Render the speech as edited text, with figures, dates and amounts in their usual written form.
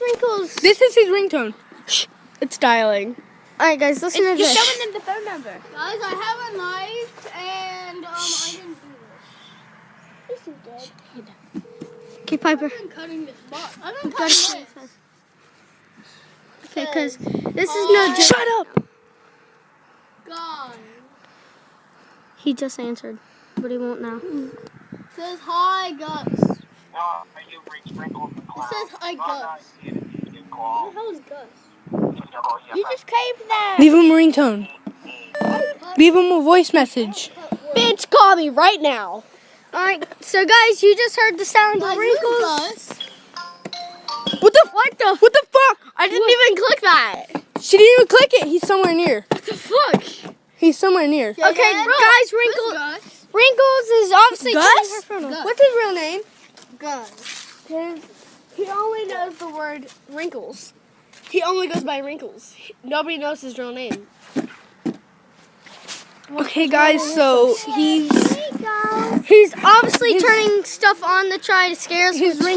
Wrinkles. This is his ringtone. Shh. It's dialing. All right, guys, listen to You're this. showing them the phone number. Guys, I have a knife and I didn't do this. Yes, you did. Okay, Piper. I've been cutting this box. I've been cutting this. Okay, because this is no joke. Shut up. Guys. He just answered, but he won't now. Says hi, Gus. It says hi, Gus. Who the hell is Gus? You just came there. Leave him a ringtone. Leave him a voice message. Bitch, call me right now. All right, so guys, you just heard the sound of Guys, wrinkles. who's Gus? What the fuck? I didn't even click that. She didn't even click it. He's somewhere near. What the fuck? He's somewhere near. Okay, Bro, guys, who's Wrinkles. Gus? Wrinkles is obviously Gus? turning her phone off. Gus. What's his real name? Gus. He only knows the word wrinkles. He only goes by wrinkles. Nobody knows his real name. Okay, guys. So he's He's obviously turning stuff on to try to scare us with ring.